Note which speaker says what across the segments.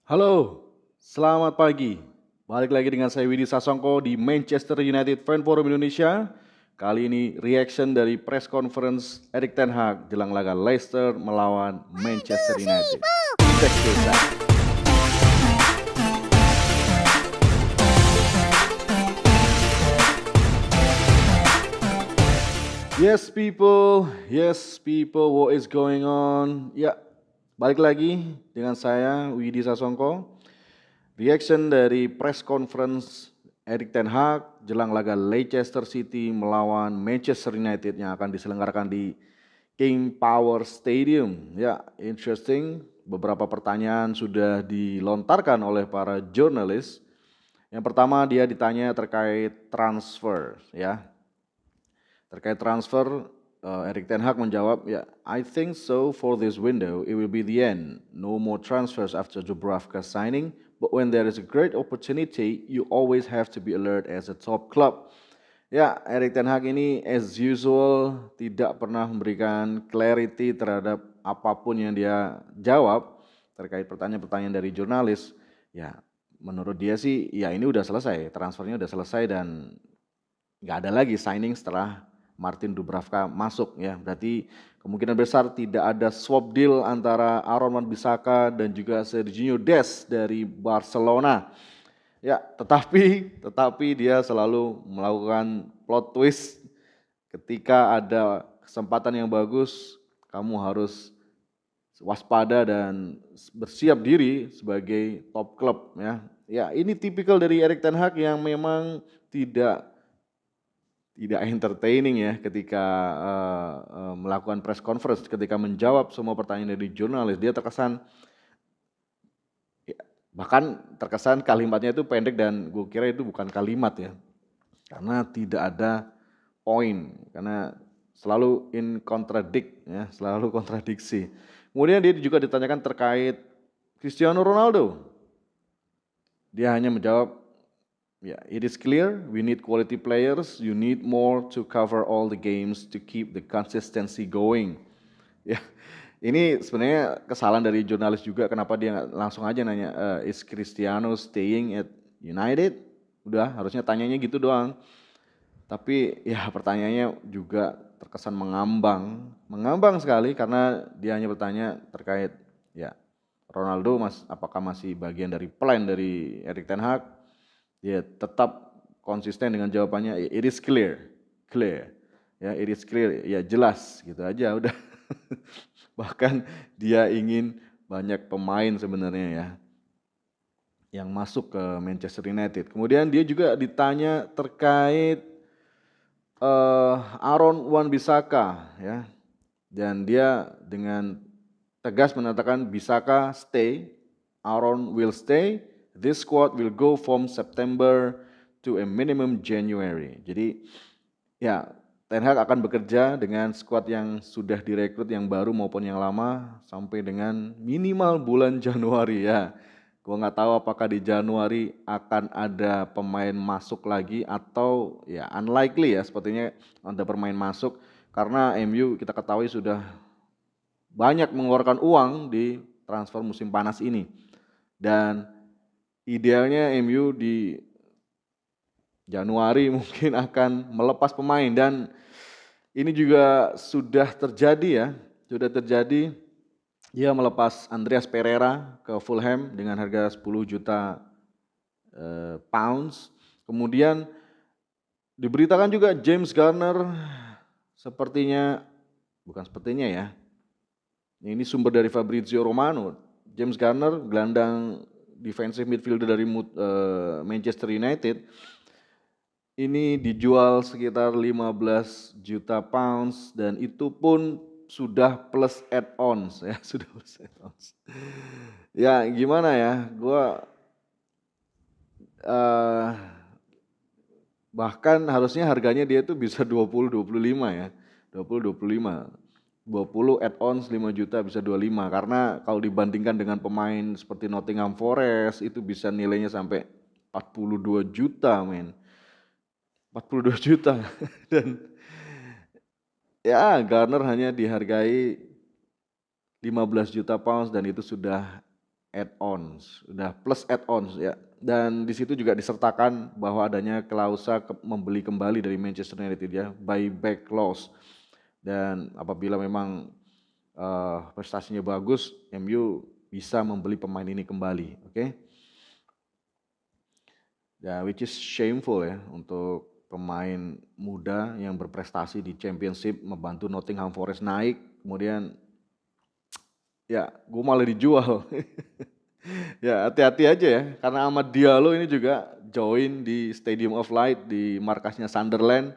Speaker 1: Halo, selamat pagi. Balik lagi dengan saya Widi Sasongko di Manchester United Fan Forum Indonesia. Kali ini reaction dari press conference Erik ten Hag jelang laga Leicester melawan Manchester United. Check this out. Yes people, what is going on? Ya, balik lagi dengan saya Widi Sasongko. Reaction dari press conference Erik ten Hag jelang laga Leicester City melawan Manchester United yang akan diselenggarakan di King Power Stadium. Ya, interesting. Beberapa pertanyaan sudah dilontarkan oleh para jurnalis. Yang pertama dia ditanya terkait transfer, ya. Terkait transfer, Erik ten Hag menjawab, ya, I think so for this window it will be the end. No more transfers after Dubravka signing, but when there is a great opportunity, you always have to be alert as a top club. Ya, Erik ten Hag ini as usual tidak pernah memberikan clarity terhadap apapun yang dia jawab terkait pertanyaan-pertanyaan dari jurnalis. Ya, menurut dia sih, ya ini udah selesai, transfernya udah selesai dan nggak ada lagi signing setelah Martin Dubravka masuk, ya. Berarti kemungkinan besar tidak ada swap deal antara Aaron Wan-Bissaka dan juga Serginho Dest dari Barcelona. Ya, tetapi dia selalu melakukan plot twist ketika ada kesempatan yang bagus, kamu harus waspada dan bersiap diri sebagai top klub, ya. Ya, ini tipikal dari Erik ten Hag yang memang tidak entertaining ya ketika melakukan press conference, ketika menjawab semua pertanyaan dari jurnalis. Dia terkesan, ya, bahkan terkesan kalimatnya itu pendek dan gue kira itu bukan kalimat ya, karena tidak ada poin, karena selalu ya, selalu kontradiksi. Kemudian dia juga ditanyakan terkait Cristiano Ronaldo. Dia hanya menjawab, yeah, it is clear we need quality players. You need more to cover all the games to keep the consistency going. Ya, ini sebenarnya kesalahan dari jurnalis juga. Kenapa dia nggak langsung aja nanya, is Cristiano staying at United? Udah, harusnya tanyanya gitu doang. Tapi ya pertanyaannya juga terkesan mengambang sekali karena dia hanya bertanya terkait, ya, Ronaldo apakah masih bagian dari plan dari Erik ten Hag? Dia tetap konsisten dengan jawabannya, it is clear. Ya, it is clear, ya jelas gitu aja udah. Bahkan dia ingin banyak pemain sebenarnya ya yang masuk ke Manchester United. Kemudian dia juga ditanya terkait Aaron Wan-Bissaka, ya. Dan dia dengan tegas mengatakan Bissaka stay, Aaron will stay, this squad will go from September to a minimum January. Jadi ya, Ten Hag akan bekerja dengan skuad yang sudah direkrut yang baru maupun yang lama sampai dengan minimal bulan Januari ya. Gua nggak tahu apakah di Januari akan ada pemain masuk lagi atau ya unlikely ya sepertinya ada pemain masuk karena MU kita ketahui sudah banyak mengeluarkan uang di transfer musim panas ini. Dan idealnya MU di Januari mungkin akan melepas pemain dan ini juga sudah terjadi ya, Dia melepas Andreas Pereira ke Fulham dengan harga 10 juta pounds. Kemudian diberitakan juga James Garner bukan sepertinya ya, ini sumber dari Fabrizio Romano. James Garner, gelandang defensive midfielder dari Manchester United, ini dijual sekitar 15 juta pounds dan itu pun sudah plus add-ons ya, sudah plus add-ons. Ya gimana ya, bahkan harusnya harganya dia tuh bisa 20-25 ya, 20-25. 20 add-ons 5 juta bisa 25 karena kalau dibandingkan dengan pemain seperti Nottingham Forest itu bisa nilainya sampai 42 juta men. 42 juta dan ya Garner hanya dihargai 15 juta pounds dan itu sudah add-ons, udah plus add-ons ya. Dan di situ juga disertakan bahwa adanya klausa membeli kembali dari Manchester United ya, buyback clause. Dan apabila memang prestasinya bagus, MU bisa membeli pemain ini kembali, oke? Ya, which is shameful ya untuk pemain muda yang berprestasi di Championship membantu Nottingham Forest naik, kemudian ya gue malah dijual. Ya hati-hati aja ya, karena Amad Diallo ini juga join di Stadium of Light di markasnya Sunderland.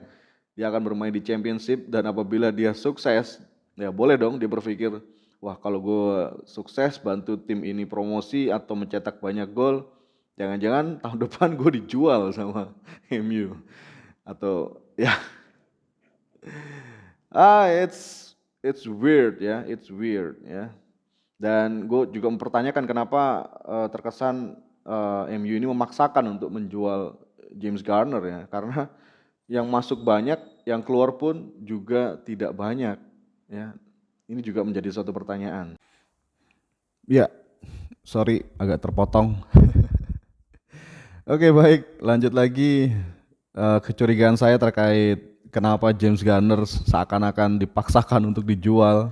Speaker 1: Dia akan bermain di Championship dan apabila dia sukses, ya boleh dong dia berpikir, wah kalau gue sukses bantu tim ini promosi atau mencetak banyak gol, jangan-jangan tahun depan gue dijual sama MU. Atau ya, it's weird ya, it's weird ya. Dan gue juga mempertanyakan kenapa terkesan MU ini memaksakan untuk menjual James Garner ya, karena yang masuk banyak, yang keluar pun juga tidak banyak ya. Ini juga menjadi suatu pertanyaan. Ya, sorry agak terpotong. Oke baik, lanjut lagi kecurigaan saya terkait kenapa James Garner seakan-akan dipaksakan untuk dijual.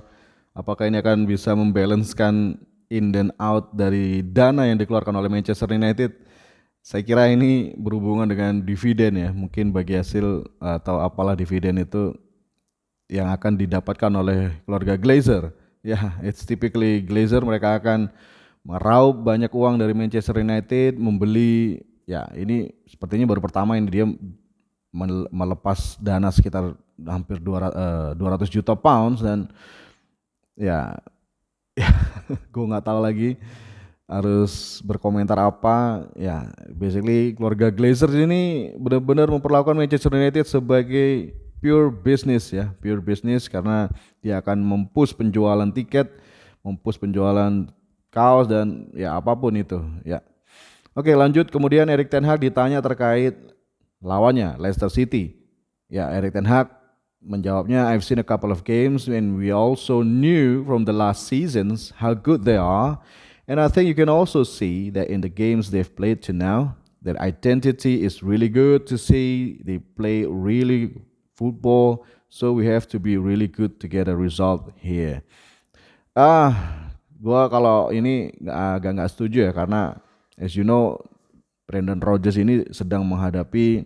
Speaker 1: Apakah ini akan bisa membalancekan in dan out dari dana yang dikeluarkan oleh Manchester United? Saya kira ini berhubungan dengan dividen ya, mungkin bagi hasil atau apalah dividen itu yang akan didapatkan oleh keluarga Glazer. Ya, it's typically Glazer, mereka akan meraup banyak uang dari Manchester United, membeli, ya ini sepertinya baru pertama ini dia melepas dana sekitar hampir 200 juta pounds dan ya gue nggak tahu lagi harus berkomentar apa ya. Basically keluarga Glazer ini benar-benar memperlakukan Manchester United sebagai pure business ya, pure business, karena dia akan mempush penjualan tiket, mempush penjualan kaos dan ya apapun itu ya. Oke lanjut, kemudian Erik ten Hag ditanya terkait lawannya Leicester City. Ya, Erik ten Hag menjawabnya, I've seen a couple of games and we also knew from the last seasons how good they are. And I think you can also see that in the games they've played to now, their identity is really good to see. They play really football, so we have to be really good to get a result here. Gua kalau ini agak nggak setuju ya, karena as you know Brendan Rodgers ini sedang menghadapi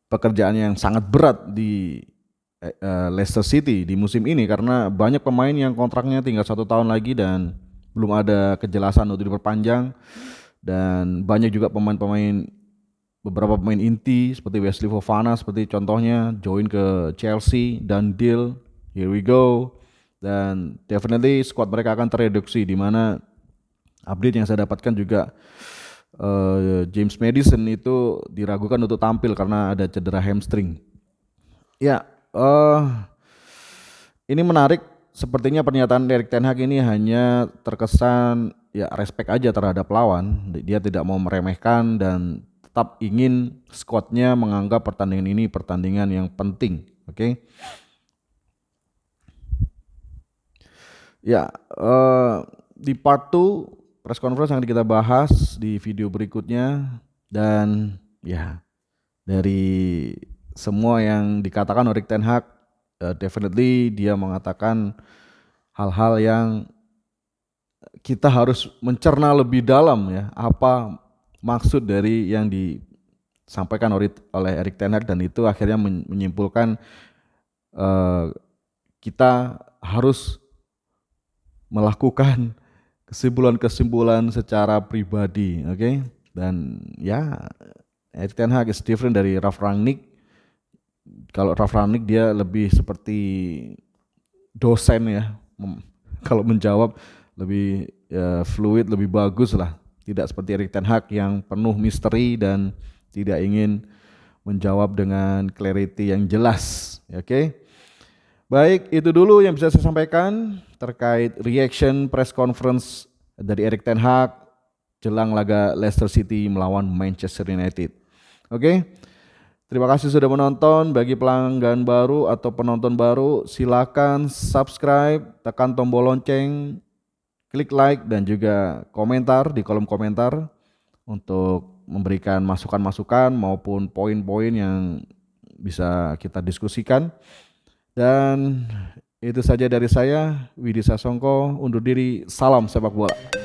Speaker 1: pekerjaan yang sangat berat di Leicester City di musim ini, karena banyak pemain yang kontraknya tinggal 1 tahun lagi dan belum ada kejelasan untuk diperpanjang, dan banyak juga beberapa pemain inti seperti Wesley Fofana seperti contohnya join ke Chelsea dan deal, here we go, dan definitely squad mereka akan tereduksi, di mana update yang saya dapatkan juga James Maddison itu diragukan untuk tampil karena ada cedera hamstring. Ya, ini menarik. Sepertinya pernyataan Erik ten Hag ini hanya terkesan ya respect aja terhadap lawan. Dia tidak mau meremehkan dan tetap ingin skuadnya menganggap pertandingan ini pertandingan yang penting. Oke. Ya, di part 2 press conference yang kita bahas di video berikutnya, dan ya dari semua yang dikatakan Erik ten Hag, definitely dia mengatakan hal-hal yang kita harus mencerna lebih dalam ya, apa maksud dari yang disampaikan oleh Erik ten Hag, dan itu akhirnya menyimpulkan kita harus melakukan kesimpulan-kesimpulan secara pribadi, oke? Dan ya Erik ten Hag is different dari Ralf Rangnick. Kalau Ralf Rangnick dia lebih seperti dosen ya, kalau menjawab lebih fluid, lebih bagus lah. Tidak seperti Erik ten Hag yang penuh misteri dan tidak ingin menjawab dengan clarity yang jelas, oke? Baik, itu dulu yang bisa saya sampaikan terkait reaction press conference dari Erik ten Hag jelang laga Leicester City melawan Manchester United. Oke, terima kasih sudah menonton. Bagi pelanggan baru atau penonton baru, silakan subscribe, tekan tombol lonceng, klik like dan juga komentar di kolom komentar untuk memberikan masukan-masukan maupun poin-poin yang bisa kita diskusikan. Dan itu saja dari saya, Widi Sasongko, undur diri, salam sepak bola.